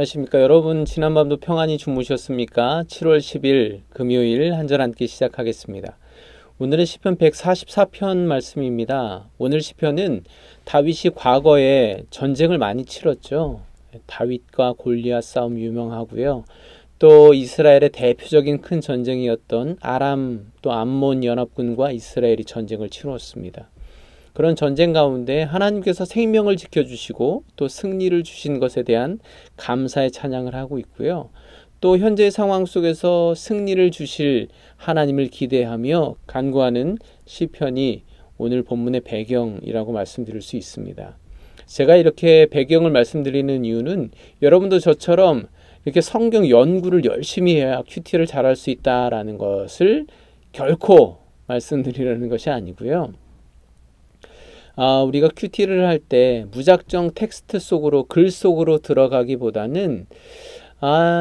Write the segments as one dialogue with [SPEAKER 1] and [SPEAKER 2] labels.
[SPEAKER 1] 안녕하십니까 여러분. 지난밤도 평안히 주무셨습니까? 7월 10일 금요일 한 절 함께 시작하겠습니다. 오늘은 시편 144편 말씀입니다. 오늘 시편은 다윗이 과거에 전쟁을 많이 치렀죠. 다윗과 골리앗 싸움 유명하고요. 또 이스라엘의 대표적인 큰 전쟁이었던 아람 또 암몬 연합군과 이스라엘이 전쟁을 치루었습니다. 그런 전쟁 가운데 하나님께서 생명을 지켜주시고 또 승리를 주신 것에 대한 감사의 찬양을 하고 있고요. 또 현재 상황 속에서 승리를 주실 하나님을 기대하며 간구하는 시편이 오늘 본문의 배경이라고 말씀드릴 수 있습니다. 제가 이렇게 배경을 말씀드리는 이유는 여러분도 저처럼 이렇게 성경 연구를 열심히 해야 큐티를 잘할 수 있다라는 것을 결코 말씀드리려는 것이 아니고요. 우리가 큐티를 할 때 무작정 텍스트 속으로 글 속으로 들어가기보다는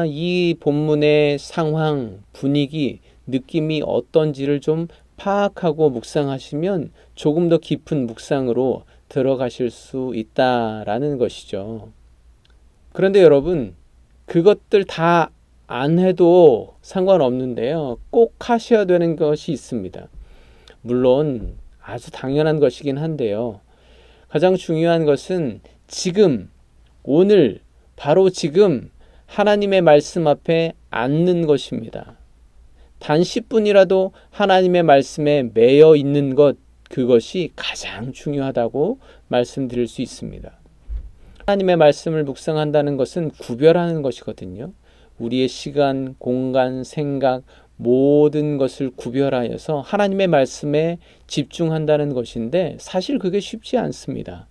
[SPEAKER 1] 이 본문의 상황, 분위기, 느낌이 어떤지를 좀 파악하고 묵상하시면 조금 더 깊은 묵상으로 들어가실 수 있다라는 것이죠. 그런데 여러분, 그것들 다 안 해도 상관없는데요. 꼭 하셔야 되는 것이 있습니다. 물론 아주 당연한 것이긴 한데요. 가장 중요한 것은 지금, 오늘, 바로 지금 하나님의 말씀 앞에 앉는 것입니다. 단 10분이라도 하나님의 말씀에 매여 있는 것, 그것이 가장 중요하다고 말씀드릴 수 있습니다. 하나님의 말씀을 묵상한다는 것은 구별하는 것이거든요. 우리의 시간, 공간, 생각, 모든 것을 구별하여서 하나님의 말씀에 집중한다는 것인데 사실 그게 쉽지 않습니다.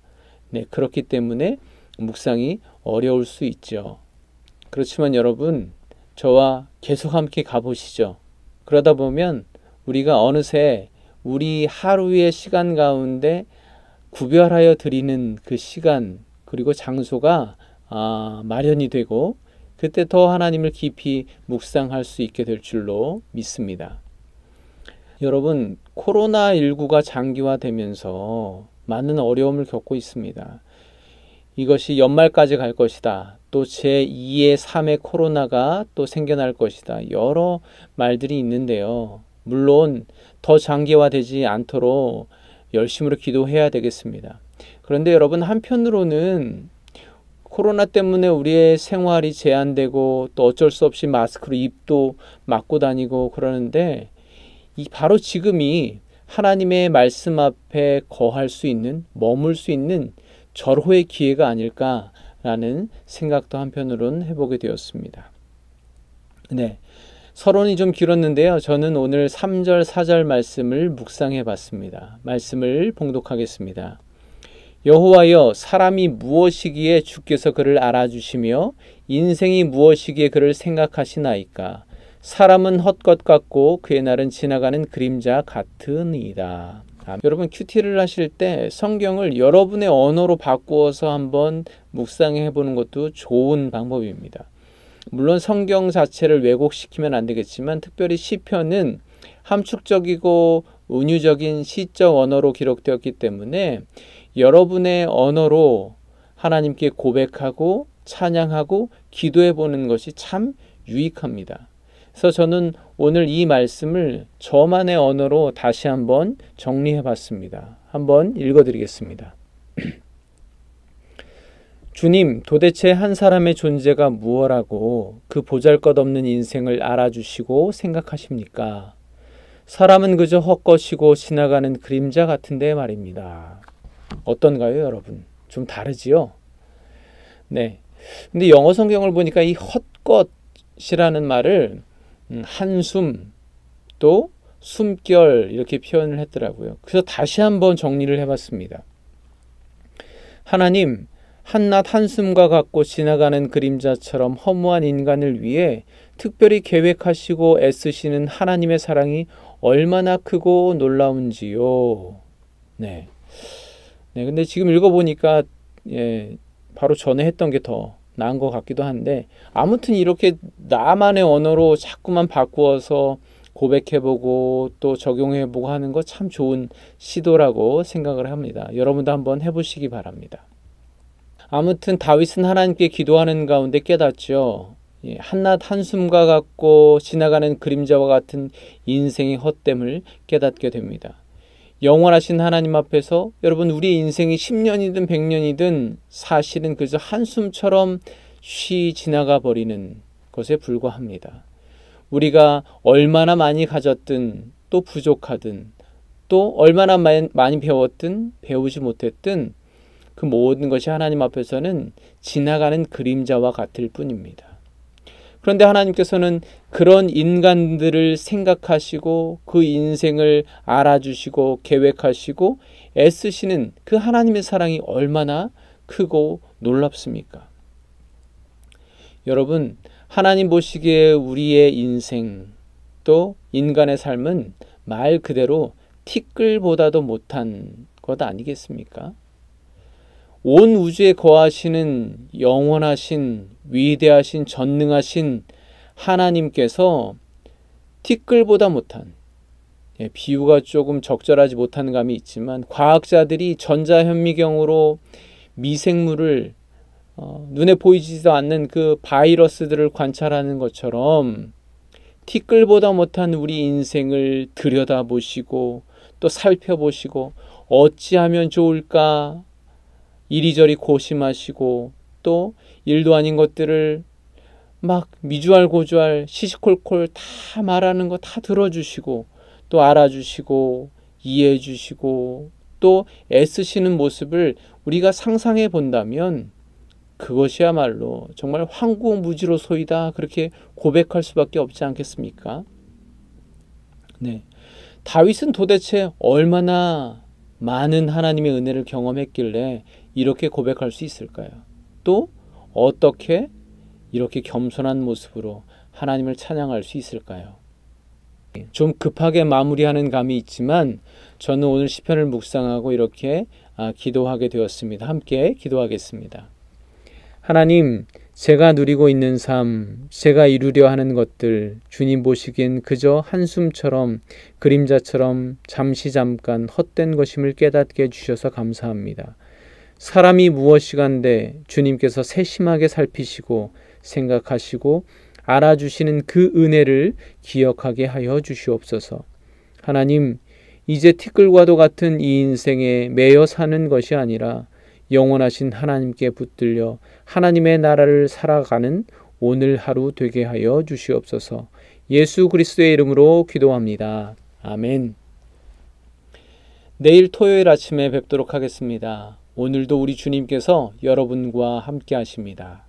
[SPEAKER 1] 그렇기 때문에 묵상이 어려울 수 있죠. 그렇지만 여러분, 저와 계속 함께 가보시죠. 그러다 보면 우리가 어느새 우리 하루의 시간 가운데 구별하여 드리는 그 시간 그리고 장소가 마련이 되고 그때 더 하나님을 깊이 묵상할 수 있게 될 줄로 믿습니다. 여러분, 코로나19가 장기화되면서 많은 어려움을 겪고 있습니다. 이것이 연말까지 갈 것이다. 또 제2의 3의 코로나가 또 생겨날 것이다. 여러 말들이 있는데요. 물론 더 장기화되지 않도록 열심으로 기도해야 되겠습니다. 그런데 여러분, 한편으로는 코로나 때문에 우리의 생활이 제한되고 또 어쩔 수 없이 마스크로 입도 막고 다니고 그러는데 바로 지금이 하나님의 말씀 앞에 거할 수 있는, 머물 수 있는 절호의 기회가 아닐까라는 생각도 한편으로는 해보게 되었습니다. 서론이 좀 길었는데요. 저는 오늘 3절, 4절 말씀을 묵상해 봤습니다. 말씀을 봉독하겠습니다. 여호와여, 사람이 무엇이기에 주께서 그를 알아주시며 인생이 무엇이기에 그를 생각하시나이까. 사람은 헛것 같고 그의 날은 지나가는 그림자 같으니이다. 여러분, 큐티를 하실 때 성경을 여러분의 언어로 바꾸어서 한번 묵상해 보는 것도 좋은 방법입니다. 물론 성경 자체를 왜곡시키면 안 되겠지만 특별히 시편은 함축적이고 은유적인 시적 언어로 기록되었기 때문에 여러분의 언어로 하나님께 고백하고 찬양하고 기도해 보는 것이 참 유익합니다. 그래서 저는 오늘 이 말씀을 저만의 언어로 다시 한번 정리해 봤습니다. 한번 읽어 드리겠습니다. 주님, 도대체 한 사람의 존재가 무엇라고 그 보잘것없는 인생을 알아주시고 생각하십니까? 사람은 그저 헛것이고 지나가는 그림자 같은데 말입니다. 어떤가요, 여러분? 좀 다르지요? 근데 영어 성경을 보니까 이 헛것이라는 말을 한숨, 또 숨결 이렇게 표현을 했더라고요. 그래서 다시 한번 정리를 해봤습니다. 하나님, 한낮 한숨과 같고 지나가는 그림자처럼 허무한 인간을 위해 특별히 계획하시고 애쓰시는 하나님의 사랑이 얼마나 크고 놀라운지요. 근데 지금 읽어보니까 바로 전에 했던 게 더 나은 것 같기도 한데 아무튼 이렇게 나만의 언어로 자꾸만 바꾸어서 고백해보고 또 적용해보고 하는 거 참 좋은 시도라고 생각을 합니다. 여러분도 한번 해보시기 바랍니다. 아무튼 다윗은 하나님께 기도하는 가운데 깨닫죠. 한낮 한숨과 같고 지나가는 그림자와 같은 인생의 헛됨을 깨닫게 됩니다. 영원하신 하나님 앞에서 여러분, 우리의 인생이 10년이든 100년이든 사실은 그저 한숨처럼 쉬 지나가 버리는 것에 불과합니다. 우리가 얼마나 많이 가졌든 또 부족하든 또 얼마나 많이 배웠든 배우지 못했든 그 모든 것이 하나님 앞에서는 지나가는 그림자와 같을 뿐입니다. 그런데 하나님께서는 그런 인간들을 생각하시고 그 인생을 알아주시고 계획하시고 애쓰시는 그 하나님의 사랑이 얼마나 크고 놀랍습니까? 여러분, 하나님 보시기에 우리의 인생 또 인간의 삶은 말 그대로 티끌보다도 못한 것 아니겠습니까? 온 우주에 거하시는 영원하신 위대하신 전능하신 하나님께서 티끌보다 못한, 비유가 조금 적절하지 못한 감이 있지만 과학자들이 전자현미경으로 미생물을 눈에 보이지도 않는 그 바이러스들을 관찰하는 것처럼 티끌보다 못한 우리 인생을 들여다보시고 또 살펴보시고 어찌하면 좋을까 이리저리 고심하시고 또 일도 아닌 것들을 막 미주알고주알 시시콜콜 다 말하는 거 다 들어주시고 또 알아주시고 이해해주시고 또 애쓰시는 모습을 우리가 상상해 본다면 그것이야말로 정말 황구무지로소이다, 그렇게 고백할 수밖에 없지 않겠습니까? 네, 다윗은 도대체 얼마나 많은 하나님의 은혜를 경험했길래 이렇게 고백할 수 있을까요? 또 어떻게 이렇게 겸손한 모습으로 하나님을 찬양할 수 있을까요? 좀 급하게 마무리하는 감이 있지만 저는 오늘 시편을 묵상하고 이렇게 기도하게 되었습니다. 함께 기도하겠습니다. 하나님, 제가 누리고 있는 삶, 제가 이루려 하는 것들 주님 보시기엔 그저 한숨처럼 그림자처럼 잠시 잠깐 헛된 것임을 깨닫게 해주셔서 감사합니다. 사람이 무엇이간데 주님께서 세심하게 살피시고 생각하시고 알아주시는 그 은혜를 기억하게 하여 주시옵소서. 하나님, 이제 티끌과도 같은 이 인생에 매여 사는 것이 아니라 영원하신 하나님께 붙들려 하나님의 나라를 살아가는 오늘 하루 되게 하여 주시옵소서. 예수 그리스도의 이름으로 기도합니다. 아멘. 내일 토요일 아침에 뵙도록 하겠습니다. 오늘도 우리 주님께서 여러분과 함께 하십니다.